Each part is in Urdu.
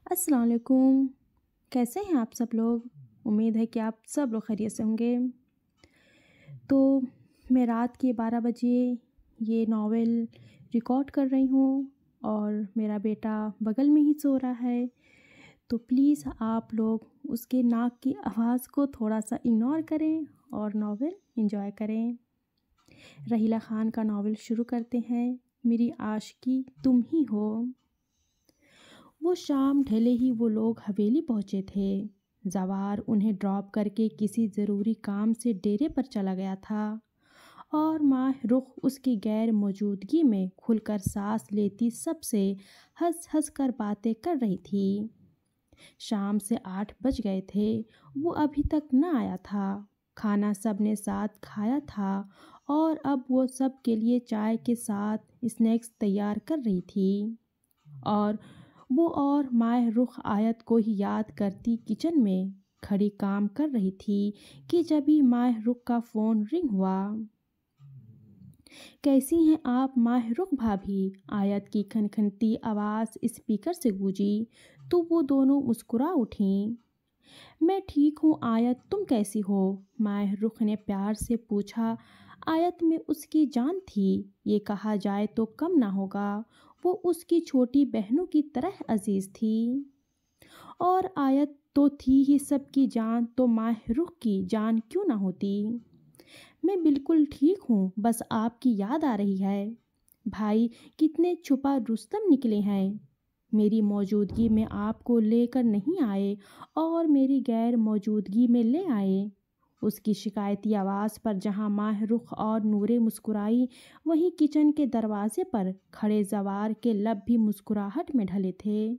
السلام علیکم، کیسے ہیں آپ سب لوگ؟ امید ہے کہ آپ سب لوگ خیریت سے ہوں گے۔ تو میں رات کے 12 بجے یہ ناول ریکارڈ کر رہی ہوں اور میرا بیٹا بغل میں ہی سو رہا ہے، تو پلیز آپ لوگ اس کے ناک کی آواز کو تھوڑا سا اگنور کریں اور ناول انجوائے کریں۔ رحیلہ خان کا ناول شروع کرتے ہیں۔ میری عاشقی تم ہی ہو۔ وہ شام ڈھلے ہی وہ لوگ حویلی پہنچے تھے۔ زوار انہیں ڈراپ کر کے کسی ضروری کام سے ڈیرے پر چلا گیا تھا اور ماہ رخ اس کی غیر موجودگی میں کھل کر سانس لیتی سب سے ہنس ہنس کر باتیں کر رہی تھی۔ شام سے 8 بج گئے تھے، وہ ابھی تک نہ آیا تھا۔ کھانا سب نے ساتھ کھایا تھا اور اب وہ سب کے لیے چائے کے ساتھ اسنیکس تیار کر رہی تھی اور وہ اور ماہ رخ آیت کو ہی یاد کرتی کچن میں کھڑی کام کر رہی تھی کہ جبھی ماہ رخ کا فون رنگ ہوا۔ کیسی ہیں آپ ماہ رخ بھابھی؟ آیت کی کھنکھنتی آواز اسپیکر سے گونجی تو وہ دونوں مسکرا اٹھیں۔ میں ٹھیک ہوں آیت، تم کیسی ہو؟ ماہ رخ نے پیار سے پوچھا۔ آیت میں اس کی جان تھی، یہ کہا جائے تو کم نہ ہوگا۔ وہ اس کی چھوٹی بہنوں کی طرح عزیز تھی اور آیت تو تھی ہی سب کی جان، تو ماہ رخ کی جان کیوں نہ ہوتی؟ میں بالکل ٹھیک ہوں، بس آپ کی یاد آ رہی ہے۔ بھائی کتنے چھپا رستم نکلے ہیں، میری موجودگی میں آپ کو لے کر نہیں آئے اور میری غیر موجودگی میں لے آئے۔ اس کی شکایتی آواز پر جہاں ماہ رخ اور نورے مسکرائی، وہیں کچن کے دروازے پر کھڑے زوار کے لب بھی مسکراہٹ میں ڈھلے تھے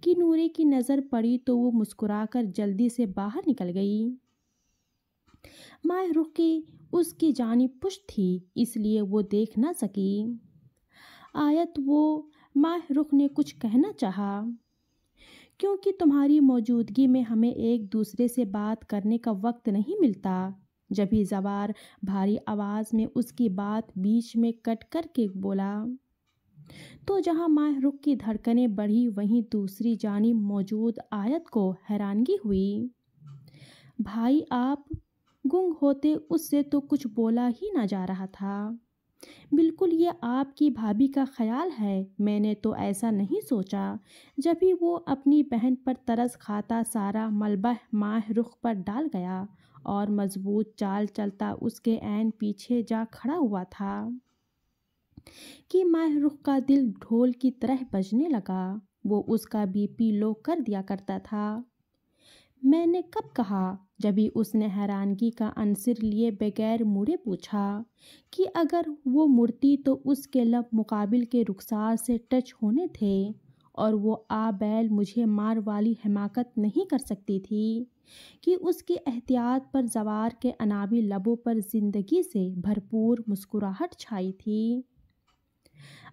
کہ نورے کی نظر پڑی تو وہ مسکرا کر جلدی سے باہر نکل گئی۔ ماہ رخ کی اس کی جانب پشت تھی، اس لیے وہ دیکھ نہ سکی۔ آیت وہ ماہ رخ نے کچھ کہنا چاہا۔ کیونکہ تمہاری موجودگی میں ہمیں ایک دوسرے سے بات کرنے کا وقت نہیں ملتا۔ جبھی زوار بھاری آواز میں اس کی بات بیچ میں کٹ کر کے بولا تو جہاں ماہ رخ کی دھڑکنیں بڑھی وہیں دوسری جانب موجود آیت کو حیرانگی ہوئی۔ بھائی آپ گنگ ہوتے اس سے تو کچھ بولا ہی نہ جا رہا تھا۔ بالکل یہ آپ کی بھابھی کا خیال ہے، میں نے تو ایسا نہیں سوچا۔ جبھی وہ اپنی بہن پر ترس کھاتا سارا ملبہ ماہ رخ پر ڈال گیا اور مضبوط چال چلتا اس کے عین پیچھے جا کھڑا ہوا تھا کہ ماہ رخ کا دل ڈھول کی طرح بجنے لگا۔ وہ اس کا بی پی لو کر دیا کرتا تھا۔ میں نے کب کہا؟ جبھی اس نے حیرانگی کا عنصر لیے بغیر مڑے پوچھا کہ اگر وہ مڑتی تو اس کے لب مقابل کے رخسار سے ٹچ ہونے تھے اور وہ بیل مجھے مار والی حماقت نہیں کر سکتی تھی کہ اس کی احتیاط پر زوار کے انابی لبوں پر زندگی سے بھرپور مسکراہٹ چھائی تھی۔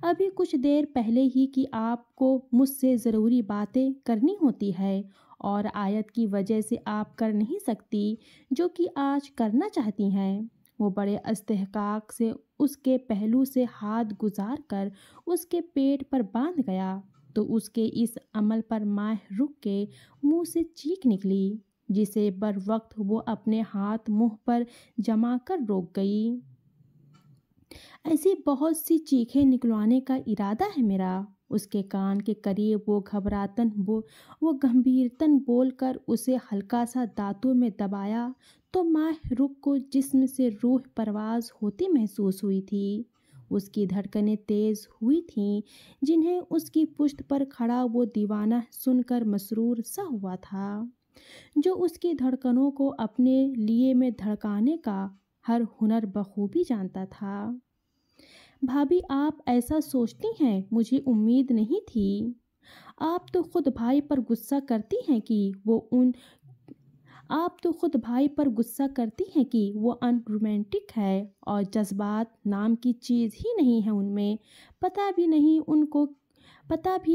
ابھی کچھ دیر پہلے ہی کہ آپ کو مجھ سے ضروری باتیں کرنی ہوتی ہے اور آیت کی وجہ سے آپ کر نہیں سکتی جو کہ آج کرنا چاہتی ہیں۔ وہ بڑے استحقاق سے اس کے پہلو سے ہاتھ گزار کر اس کے پیٹ پر باندھ گیا تو اس کے اس عمل پر ماہ رخ کے منہ سے چیخ نکلی جسے بر وقت وہ اپنے ہاتھ منہ پر جما کر روک گئی۔ ایسی بہت سی چیخیں نکلوانے کا ارادہ ہے میرا۔ اس کے کان کے قریب وہ گمبھیرتاً بول کر اسے ہلکا سا دانتوں میں دبایا تو ماہ رخ کو جسم سے روح پرواز ہوتی محسوس ہوئی تھی۔ اس کی دھڑکنیں تیز ہوئی تھیں جنہیں اس کی پشت پر کھڑا وہ دیوانہ سن کر مسرور سا ہوا تھا جو اس کی دھڑکنوں کو اپنے لیے میں دھڑکانے کا ہر ہنر بخوبی جانتا تھا۔ بھابھی آپ ایسا سوچتی ہیں، مجھے امید نہیں تھی۔ آپ تو خود بھائی پر غصہ کرتی ہیں کہ وہ ان رومانٹک ہے اور جذبات نام کی چیز ہی نہیں ہے ان میں۔ پتہ بھی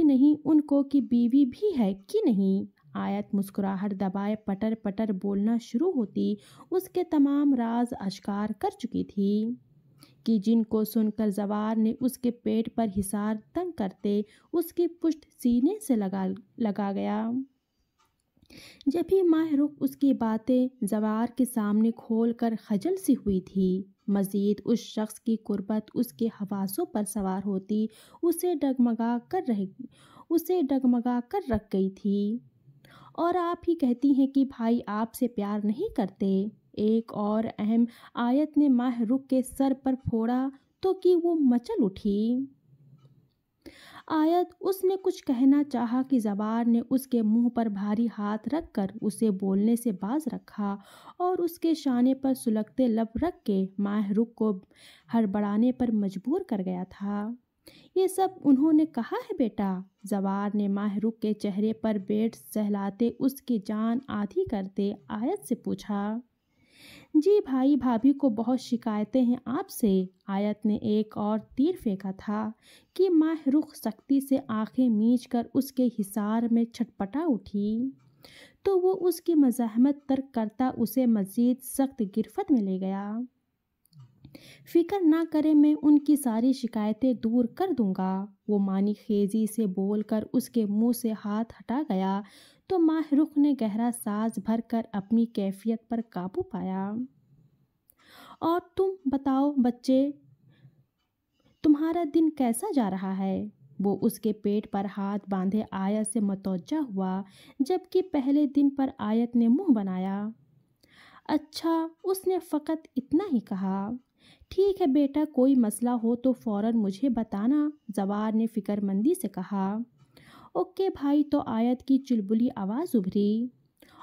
نہیں ان کو کہ بیوی بھی ہے کہ نہیں۔ آیت مسکراہٹ دبائے پٹر پٹر بولنا شروع ہوتی اس کے تمام راز اشکار کر چکی تھی۔ کہ جن کو سن کر زوار نے اس کے پیٹ پر حصار تنگ کرتے اس کی پشت سینے سے لگا گیا۔ جب ہی ماہ رخ اس کی باتیں زوار کے سامنے کھول کر خجل سی ہوئی تھی، مزید اس شخص کی قربت اس کے حواسوں پر سوار ہوتی اسے ڈگمگا کر رکھ گئی تھی۔ اور آپ ہی کہتی ہیں کہ بھائی آپ سے پیار نہیں کرتے؟ ایک اور اہم آیت نے ماہ رخ کے سر پر پھوڑا تو کہ وہ مچل اٹھی۔ آیت اس نے کچھ کہنا چاہا کہ زوار نے اس کے منہ پر بھاری ہاتھ رکھ کر اسے بولنے سے باز رکھا اور اس کے شانے پر سلگتے لب رکھ کے ماہ رخ کو ہڑبڑانے پر مجبور کر گیا تھا۔ یہ سب انہوں نے کہا ہے بیٹا؟ زوار نے ماہ رخ کے چہرے پر بیٹھ سہلاتے اس کی جان آدھی کرتے آیت سے پوچھا۔ جی بھائی بھابھی کو بہت شکایتیں ہیں آپ سے۔ آیت نے ایک اور تیر پھینکا تھا کہ ماہ رخ سختی سے آنکھیں میچ کر اس کے حصار میں چھٹپٹا اٹھی تو وہ اس کی مزاحمت ترک کرتا اسے مزید سخت گرفت میں لے گیا۔ فکر نہ کرے، میں ان کی ساری شکایتیں دور کر دوں گا۔ وہ معنی خیزی سے بول کر اس کے منہ سے ہاتھ ہٹا گیا تو ماہ رخ نے گہرا سانس بھر کر اپنی کیفیت پر قابو پایا۔ اور تم بتاؤ بچے، تمہارا دن کیسا جا رہا ہے؟ وہ اس کے پیٹ پر ہاتھ باندھے آیت سے متوجہ ہوا، جبکہ پہلے دن پر آیت نے منہ بنایا۔ اچھا، اس نے فقط اتنا ہی کہا۔ ٹھیک ہے بیٹا، کوئی مسئلہ ہو تو فوراً مجھے بتانا، زوار نے فکر مندی سے کہا۔ اوکے بھائی، تو آیت کی چلبلی آواز ابھری۔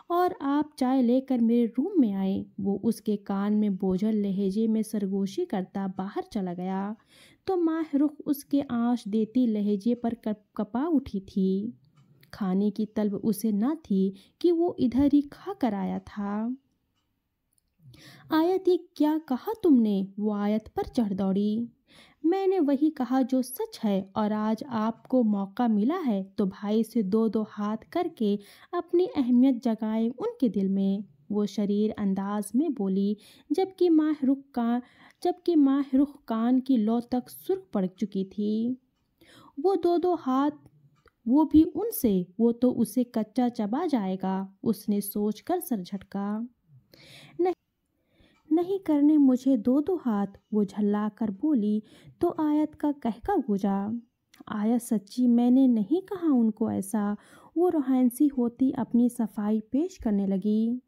اور آپ چائے لے کر میرے روم میں آئے۔ وہ اس کے کان میں بوجھل لہجے میں سرگوشی کرتا باہر چلا گیا تو ماہ رخ اس کے آنچ دیتی لہجے پر کپا اٹھی تھی۔ کھانے کی طلب اسے نہ تھی کہ وہ ادھر ہی کھا کر آیا تھا۔ آیت، یہ کیا کہا تم نے؟ وہ آیت پر چڑھ دوڑی۔ میں نے وہی کہا جو سچ ہے، اور آج آپ کو موقع ملا ہے تو بھائی سے دو دو ہاتھ کر کے اپنی اہمیت جگائے ان کے دل میں، وہ شریر انداز میں بولی، جبکہ ماہ رخ کان کی لو تک سرخ پڑ چکی تھی۔ وہ دو دو ہاتھ، وہ بھی ان سے، وہ تو اسے کچا چبا جائے گا، اس نے سوچ کر سر جھٹکا۔ نہیں کرنے مجھے دو دو ہاتھ، وہ جھلا کر بولی تو آیت کا قہقہ گونجا۔ آیت، سچی میں نے نہیں کہا ان کو ایسا، وہ روحانسی ہوتی اپنی صفائی پیش کرنے لگی۔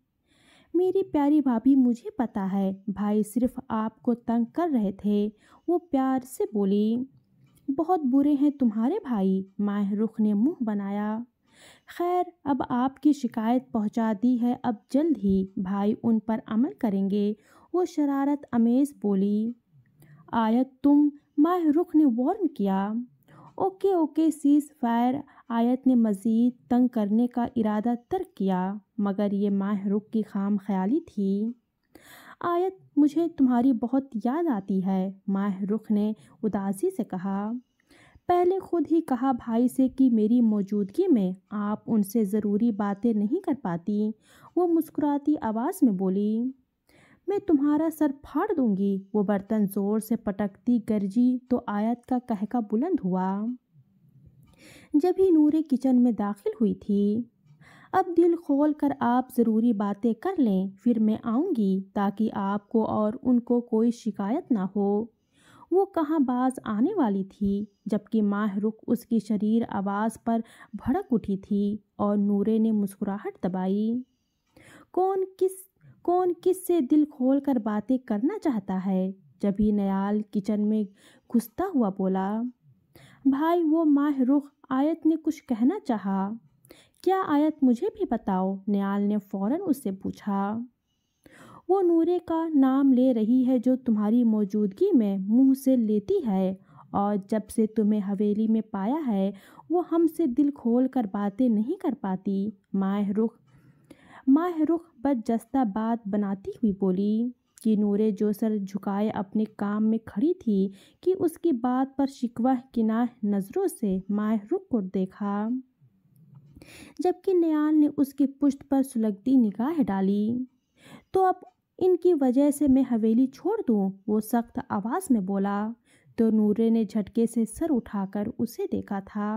میری پیاری بھابھی، مجھے پتا ہے بھائی صرف آپ کو تنگ کر رہے تھے، وہ پیار سے بولی۔ بہت برے ہیں تمہارے بھائی، ماہ رخ نے منہ بنایا۔ خیر، اب آپ کی شکایت پہنچا دی ہے، اب جلد ہی بھائی ان پر عمل کریں گے، وہ شرارت امیز بولی۔ آیت، تم، ماہ رخ نے وارن کیا۔ اوکے سیز فائر، آیت نے مزید تنگ کرنے کا ارادہ ترک کیا، مگر یہ ماہ رخ کی خام خیالی تھی۔ آیت، مجھے تمہاری بہت یاد آتی ہے، ماہ رخ نے اداسی سے کہا۔ پہلے خود ہی کہا بھائی سے کہ میری موجودگی میں آپ ان سے ضروری باتیں نہیں کر پاتی، وہ مسکراتی آواز میں بولی۔ میں تمہارا سر پھاڑ دوں گی، وہ برتن زور سے پٹکتی گرجی تو آیت کا قہقہ بلند ہوا۔ جب ہی نورے کچن میں داخل ہوئی تھی۔ اب دل کھول کر آپ ضروری باتیں کر لیں، پھر میں آؤں گی تاکہ آپ کو اور ان کو کوئی شکایت نہ ہو۔ وہ کہاں باز آنے والی تھی، جبکہ ماہ رخ اس کی شریر آواز پر بھڑک اٹھی تھی اور نورے نے مسکراہٹ دبائی۔ کون کس سے دل کھول کر باتیں کرنا چاہتا ہے؟ جب ہی نیال کچن میں گھستا ہوا بولا۔ بھائی، وہ ماہ رخ، آیت نے کچھ کہنا چاہا۔ کیا آیت، مجھے بھی بتاؤ، نیال نے فوراً اس سے پوچھا۔ وہ نورے کا نام لے رہی ہے جو تمہاری موجودگی میں منہ سے لیتی ہے، اور جب سے تمہیں حویلی میں پایا ہے وہ ہم سے دل کھول کر باتیں نہیں کر پاتی، ماہ رخ بدجستہ بات بناتی ہوئی بولی کہ نورے جو سر جھکائے اپنے کام میں کھڑی تھی کہ اس کی بات پر شکوہ کناہ نظروں سے ماہ رخ کو دیکھا، جبکہ نیال نے اس کی پشت پر سلگتی نگاہ ڈالی۔ تو اب ان کی وجہ سے میں حویلی چھوڑ دوں؟ وہ سخت آواز میں بولا تو نورے نے جھٹکے سے سر اٹھا کر اسے دیکھا تھا۔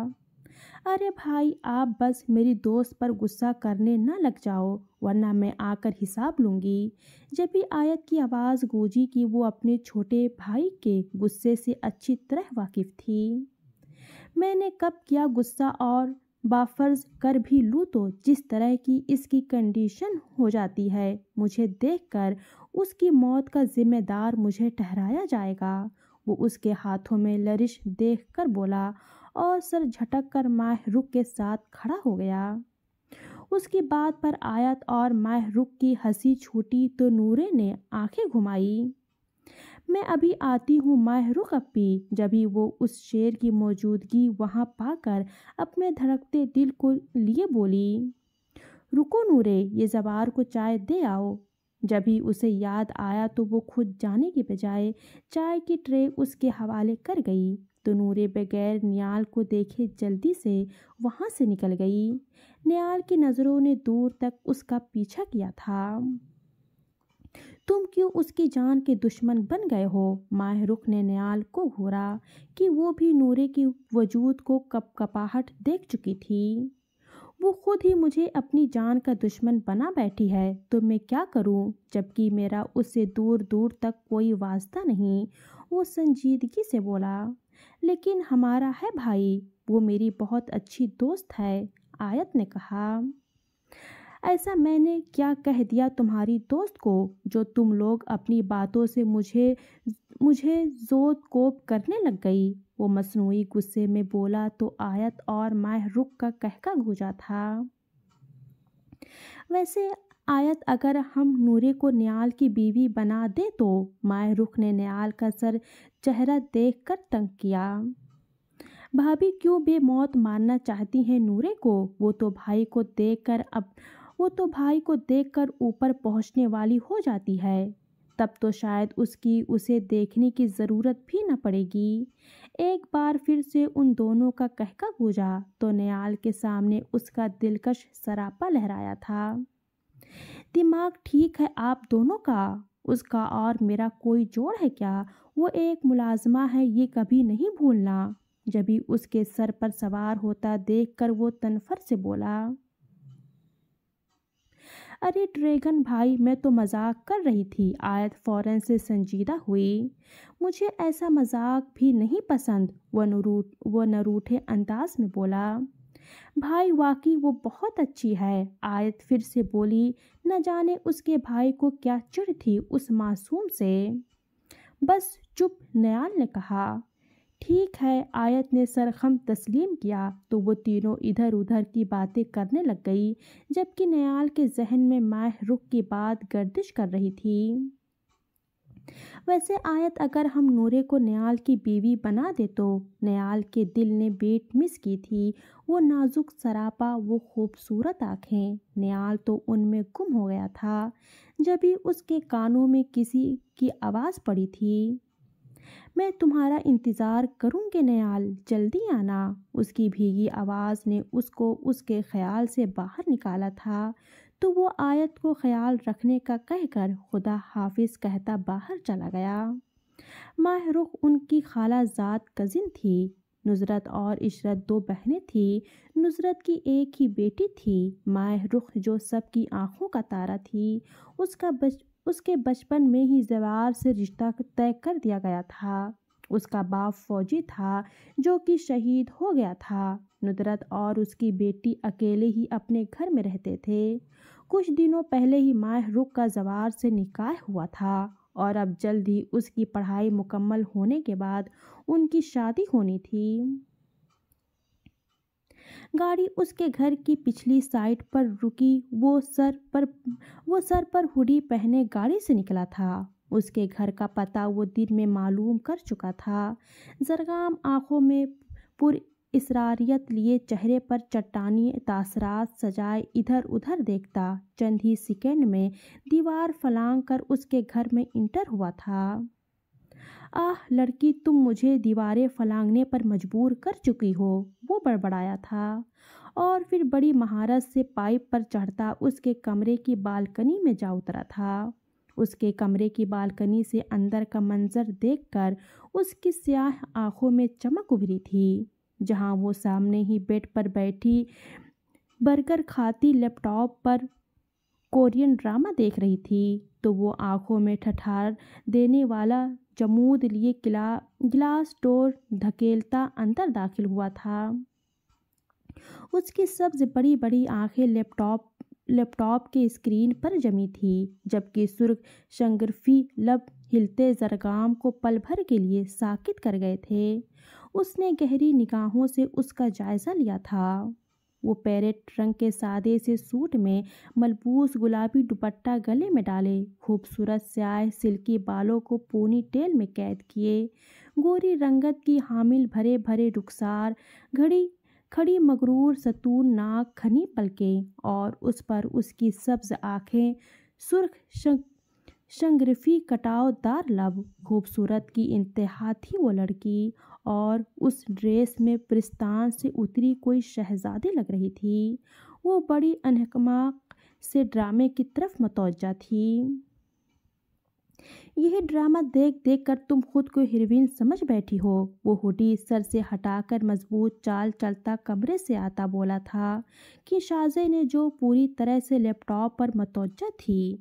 ارے بھائی، آپ بس میری دوست پر غصہ کرنے نہ لگ جاؤ ورنہ میں آ کر حساب لوں گی۔ جب بھی آیت کی آواز گونجی کہ وہ اپنے چھوٹے بھائی کے غصے سے اچھی طرح واقف تھی۔ میں نے کب کیا غصہ، اور بافرض کر بھی لوں تو جس طرح کی اس کی کنڈیشن ہو جاتی ہے، مجھے دیکھ کر اس کی موت کا ذمہ دار مجھے ٹھہرایا جائے گا۔ وہ اس کے ہاتھوں میں لرزش دیکھ کر بولا اور سر جھٹک کر ماہ رخ کے ساتھ کھڑا ہو گیا۔ اس کی بات پر آیت اور ماہ رخ کی ہنسی چھوٹی تو نورے نے آنکھیں گھمائی۔ میں ابھی آتی ہوں ماہ رخ اپی۔ جبھی وہ اس شیر کی موجودگی وہاں پا کر اپنے دھڑکتے دل کو لیے بولی، رکو نورے، یہ زوار کو چائے دے آؤ۔ جبھی اسے یاد آیا تو وہ خود جانے کی بجائے چائے کی ٹرے اس کے حوالے کر گئی تو نورے بغیر نیال کو دیکھے جلدی سے وہاں سے نکل گئی۔ نیال کی نظروں نے دور تک اس کا پیچھا کیا تھا۔ تم کیوں اس کی جان کے دشمن بن گئے ہو؟ ماہ رخ نے نیال کو گھورا کہ وہ بھی نورے کی وجود کو کپ کپاہٹ دیکھ چکی تھی۔ وہ خود ہی مجھے اپنی جان کا دشمن بنا بیٹھی ہے تو میں کیا کروں، جبکہ میرا اس سے دور دور تک کوئی واسطہ نہیں۔ وہ سنجیدگی سے بولا، لیکن ہمارا ہے بھائی، وہ میری بہت اچھی دوست ہے۔ آیت نے کہا، ایسا میں نے کیا کہہ دیا تمہاری دوست کو جو تم لوگ اپنی باتوں سے مجھے زود کوب کرنے لگ گئی؟ وہ مصنوعی غصے میں بولا تو آیت اور ماہ رخ کا قہقہ گونجا تھا۔ ویسے آیت، اگر ہم نورے کو نیال کی بیوی بنا دیں تو؟ ماہ رخ نے نیال کا سر چہرہ دیکھ کر تنگ کیا۔ بھابھی کیوں بے موت مارنا چاہتی ہیں نورے کو؟ وہ تو بھائی کو دیکھ کر اوپر پہنچنے والی ہو جاتی ہے، تب تو شاید اسے دیکھنے کی ضرورت بھی نہ پڑے گی۔ ایک بار پھر سے ان دونوں کا قہقہ گونجا تو نیال کے سامنے اس کا دلکش سراپا لہرایا تھا۔ دماغ ٹھیک ہے آپ دونوں کا؟ اس کا اور میرا کوئی جوڑ ہے کیا؟ وہ ایک ملازمہ ہے، یہ کبھی نہیں بھولنا۔ جبھی اس کے سر پر سوار ہوتا دیکھ کر وہ تنفر سے بولا، ارے ڈریگن بھائی، میں تو مذاق کر رہی تھی۔ آیت فوراً سے سنجیدہ ہوئی، مجھے ایسا مذاق بھی نہیں پسند۔ وہ نروٹھے انداز میں بولا، بھائی واقعی وہ بہت اچھی ہے۔ آیت پھر سے بولی، نہ جانے اس کے بھائی کو کیا چڑ تھی اس معصوم سے۔ بس چپ، نیال نے کہا۔ ٹھیک ہے، آیت نے سرخم تسلیم کیا تو وہ تینوں ادھر ادھر کی باتیں کرنے لگ گئی، جبکہ نیال کے ذہن میں ماہ رخ کی بات گردش کر رہی تھی۔ ویسے آیت، اگر ہم نورے کو نیال کی بیوی بنا دے تو؟ نیال کے دل نے بیٹ مس کی تھی۔ وہ نازک سراپا، وہ خوبصورت آنکھیں، نیال تو ان میں گم ہو گیا تھا۔ جبھی اس کے کانوں میں کسی کی آواز پڑی تھی، میں تمہارا انتظار کروں گے نیال، جلدی آنا۔ اس کی بھیگی آواز نے اس کو اس کے خیال سے باہر نکالا تھا تو وہ آیت کو خیال رکھنے کا کہہ کر خدا حافظ کہتا باہر چلا گیا۔ ماہ رخ ان کی خالہ زاد کزن تھی۔ نصرت اور عشرت دو بہنیں تھیں۔ نصرت کی ایک ہی بیٹی تھی، ماہ رخ، جو سب کی آنکھوں کا تارا تھی۔ اس کے بچپن میں ہی زوار سے رشتہ طے کر دیا گیا تھا۔ اس کا باپ فوجی تھا جو کہ شہید ہو گیا تھا۔ نصرت اور اس کی بیٹی اکیلے ہی اپنے گھر میں رہتے تھے۔ کچھ دنوں پہلے ہی ماہ رخ کا زوار سے نکاح ہوا تھا اور اب جلد ہی اس کی پڑھائی مکمل ہونے کے بعد ان کی شادی ہونی تھی۔ گاڑی اس کے گھر کی پچھلی سائٹ پر رکی۔ وہ سر پر ہوڈی پہنے گاڑی سے نکلا تھا۔ اس کے گھر کا پتہ وہ دن میں معلوم کر چکا تھا۔ زرگام آنکھوں میں پر اسراریت لیے چہرے پر چٹانی تاثرات سجائے ادھر ادھر دیکھتا چند ہی سیکنڈ میں دیوار پھلانگ کر اس کے گھر میں انٹر ہوا تھا۔ آہ لڑکی، تم مجھے دیواریں پھلانگنے پر مجبور کر چکی ہو، وہ بڑبڑایا تھا، اور پھر بڑی مہارت سے پائپ پر چڑھتا اس کے کمرے کی بالکنی میں جا اترا تھا۔ اس کے کمرے کی بالکنی سے اندر کا منظر دیکھ کر اس کی سیاہ آنکھوں میں چمک ابھری تھی۔ جہاں وہ سامنے ہی بیڈ پر بیٹھی برگر کھاتی لیپ ٹاپ پر کورین ڈرامہ دیکھ رہی تھی تو وہ آنکھوں میں ٹھٹھار دینے والا جمود لیے گلاس ڈور دھکیلتا اندر داخل ہوا تھا۔ اس کی سبز بڑی بڑی آنکھیں لیپ ٹاپ کے اسکرین پر جمی تھی، جبکہ سرخ شنگرفی لب ہلتے زرگام کو پل بھر کے لیے ساکت کر گئے تھے۔ اس نے گہری نگاہوں سے اس کا جائزہ لیا تھا۔ وہ پیریٹ رنگ کے سادے سے سوٹ میں ملبوس گلابی دوپٹہ گلے میں ڈالے، خوبصورت سیاہ سلکی بالوں کو پونی ٹیل میں قید کیے، گوری رنگت کی حامل بھرے بھرے رخسار، کھڑی مغرور ستون ناک، گھنی پلکیں، اور اس پر اس کی سبز آنکھیں، سرخ شنگرفی کٹاؤ دار لب۔ خوبصورت کی انتہا تھی وہ لڑکی، اور اس ڈریس میں پرستان سے اتری کوئی شہزادی لگ رہی تھی۔ وہ بڑی انہماک سے ڈرامے کی طرف متوجہ تھی۔ یہ ڈرامہ دیکھ دیکھ کر تم خود کو ہیروئن سمجھ بیٹھی ہو، وہ ہوڈی سر سے ہٹا کر مضبوط چال چلتا کمرے سے آتا بولا تھا کہ شازے نے جو پوری طرح سے لیپ ٹاپ پر متوجہ تھی،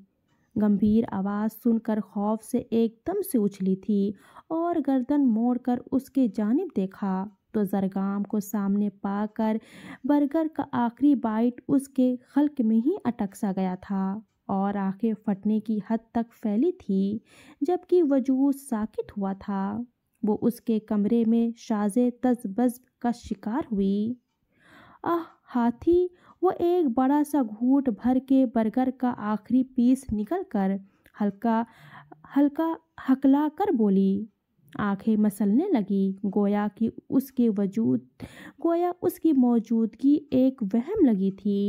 گمبھیر آواز سن کر خوف سے ایک دم سے اچھلی تھی اور گردن موڑ کر اس کے جانب دیکھا تو زرگام کو سامنے پا کر برگر کا آخری بائٹ اس کے حلق میں ہی اٹک سا گیا تھا اور آنکھیں پھٹنے کی حد تک پھیلی تھی، جبکہ وجود ساکت ہوا تھا۔ وہ اس کے کمرے میں شازے تذبذب کا شکار ہوئی۔ ہاتھی، وہ ایک بڑا سا گھونٹ بھر کے برگر کا آخری پیس نگل کر ہلکا ہکلا کر بولی، آنکھیں مسلنے لگی، گویا اس کی موجودگی ایک وہم لگی تھی۔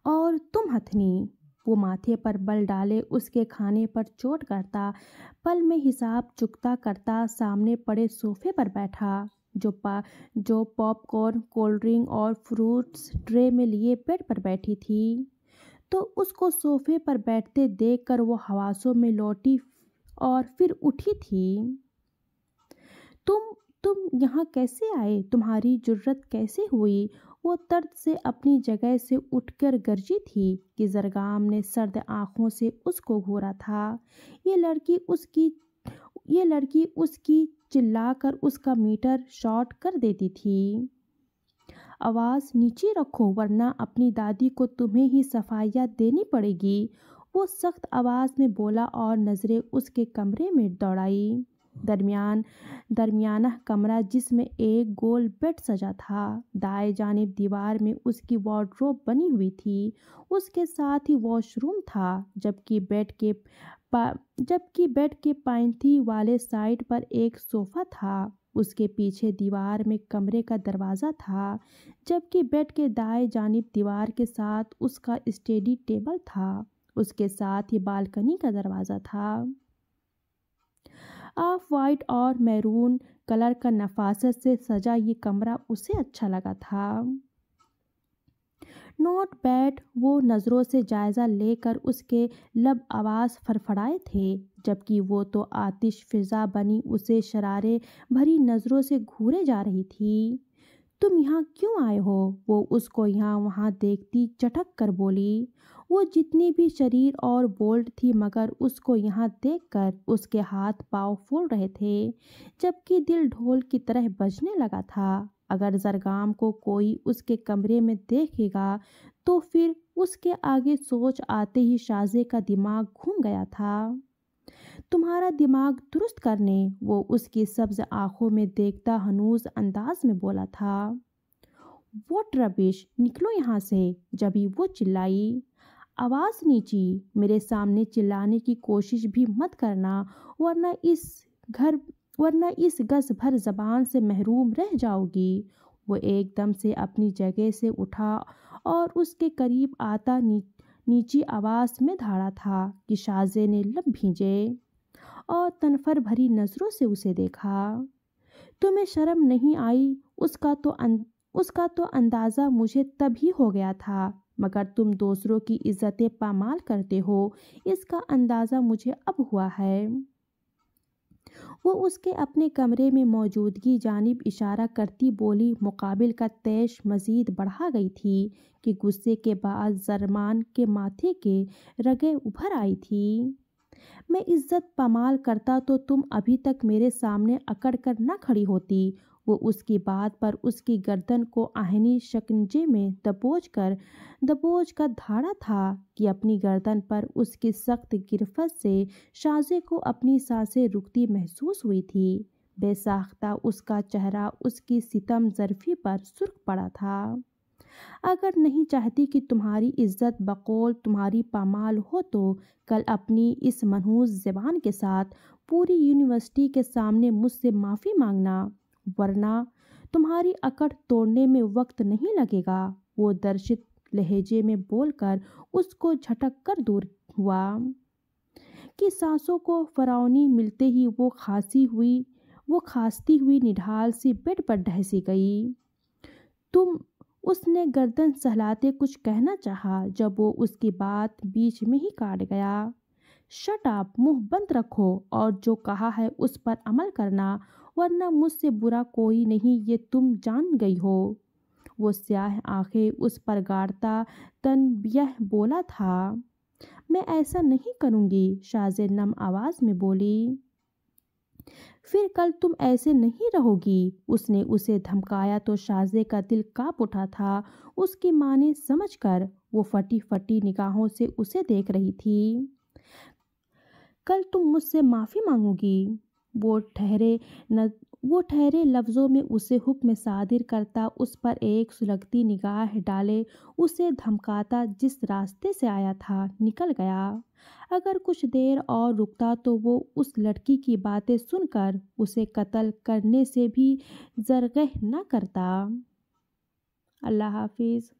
اور تم ہتھنی، وہ ماتھے پر بل ڈالے اس کے کھانے پر چوٹ کرتا، پل میں حساب چکتا کرتا سامنے پڑے صوفے پر بیٹھا، جو پاپ کارن، کولڈ ڈرنک اور فروٹس ٹرے میں لیے بیڈ پر بیٹھی تھی، تو اس کو صوفے پر بیٹھتے دیکھ کر وہ حواسوں میں لوٹی اور پھر اٹھی تھی۔ تم یہاں کیسے آئے؟ تمہاری جرأت کیسے ہوئی؟ وہ طرد سے اپنی جگہ سے اٹھ کر گرجی تھی کہ زرگام نے سرد آنکھوں سے اس کو گھورا تھا۔ یہ لڑکی اس کی چلا کر اس کا میٹر شارٹ کر دیتی تھی۔ آواز نیچی رکھو ورنہ اپنی دادی کو تمہیں ہی صفائیاں دینی پڑے گی، وہ سخت آواز میں بولا اور نظریں اس کے کمرے میں دوڑائی۔ درمیانہ کمرہ جس میں ایک گول بیڈ سجا تھا، دائیں جانب دیوار میں اس کی وارڈروب بنی ہوئی تھی، اس کے ساتھ ہی واش روم تھا، جبکہ بیڈ کے پائنتھی والے سائڈ پر ایک صوفہ تھا، اس کے پیچھے دیوار میں کمرے کا دروازہ تھا، جبکہ بیڈ کے دائیں جانب دیوار کے ساتھ اس کا اسٹڈی ٹیبل تھا، اس کے ساتھ ہی بالکنی کا دروازہ تھا۔ آف وائٹ اور میرون کلر کا نفاست سے سجا یہ کمرہ اسے اچھا لگا تھا۔ نوٹ بیڈ، وہ نظروں سے جائزہ لے کر اس کے لب آواز پھڑپھڑائے تھے، جبکہ وہ تو آتش فضا بنی اسے شرارے بھری نظروں سے گھورے جا رہی تھی۔ تم یہاں کیوں آئے ہو؟ وہ اس کو یہاں وہاں دیکھتی چٹک کر بولی۔ وہ جتنی بھی شریر اور بولڈ تھی مگر اس کو یہاں دیکھ کر اس کے ہاتھ پاؤں پھول رہے تھے، جبکہ دل ڈھول کی طرح بجنے لگا تھا۔ اگر زرگام کو کوئی اس کے کمرے میں دیکھے گا تو پھر اس کے آگے سوچ آتے ہی شازے کا دماغ گھوم گیا تھا۔ تمہارا دماغ درست کرنے، وہ اس کی سبز آنکھوں میں دیکھتا ہنوز انداز میں بولا تھا۔ واٹ ربش، نکلو یہاں سے، جبھی وہ چلائی۔ آواز نیچی، میرے سامنے چلانے کی کوشش بھی مت کرنا ورنہ اس گز بھر زبان سے محروم رہ جاؤ گی۔ وہ ایک دم سے اپنی جگہ سے اٹھا اور اس کے قریب آتا نیچی آواز میں دھاڑا تھا کہ شازے نے لب بھیجے اور تنفر بھری نظروں سے اسے دیکھا۔ تمہیں شرم نہیں آئی؟ اس کا تو اندازہ مجھے تب ہی ہو گیا تھا مگر تم دوسروں کی عزتیں پامال کرتے ہو، اس کا اندازہ مجھے اب ہوا ہے۔ وہ اس کے اپنے کمرے میں موجودگی جانب اشارہ کرتی بولی۔ مقابل کا تیش مزید بڑھا گئی تھی کہ غصے کے بعد زرمان کے ماتھے کے رگیں ابھر آئی تھی۔ میں عزت پامال کرتا تو تم ابھی تک میرے سامنے اکڑ کر نہ کھڑی ہوتی۔ وہ اس کی بات پر اس کی گردن کو آہنی شکنجے میں دبوچ کر دھاڑا تھا کہ اپنی گردن پر اس کی سخت گرفت سے شازے کو اپنی سانسیں رکتی محسوس ہوئی تھی۔ بے ساختہ اس کا چہرہ اس کی ستم ظرفی پر سرخ پڑا تھا۔ اگر نہیں چاہتی کہ تمہاری عزت بقول تمہاری پامال ہو تو کل اپنی اس منحوس زبان کے ساتھ پوری یونیورسٹی کے سامنے مجھ سے معافی مانگنا، ورنہ تمہاری اکڑ توڑنے میں وقت نہیں لگے گا۔ وہ درشت لہجے میں بول کر اس کو جھٹک کر دور ہوا کہ سانسوں کو فراوانی ملتے ہی وہ کھانستی ہوئی نڈھال سی بیڈ پر ڈھسی گئی۔ اس نے گردن سہلاتے کچھ کہنا چاہا جب وہ اس کی بات بیچ میں ہی کاٹ گیا۔ شٹ اپ، منہ بند رکھو اور جو کہا ہے اس پر عمل کرنا، ورنہ مجھ سے برا کوئی نہیں، یہ تم جان گئی ہو۔ وہ سیاہ آنکھیں اس پر گاڑتا تنبیہ بولا تھا۔ میں ایسا نہیں کروں گی، شازے نم آواز میں بولی۔ پھر کل تم ایسے نہیں رہو گی۔ اس نے اسے دھمکایا تو شازے کا دل کانپ اٹھا تھا اس کی معنی سمجھ کر۔ وہ پھٹی پھٹی نگاہوں سے اسے دیکھ رہی تھی۔ کل تم مجھ سے معافی مانگو گی؟ وہ ٹھہرے لفظوں میں اسے حکم صادر کرتا، اس پر ایک سلگتی نگاہ ڈالے اسے دھمکاتا جس راستے سے آیا تھا نکل گیا۔ اگر کچھ دیر اور رکتا تو وہ اس لڑکی کی باتیں سن کر اسے قتل کرنے سے بھی زرگہ نہ کرتا۔ اللہ حافظ۔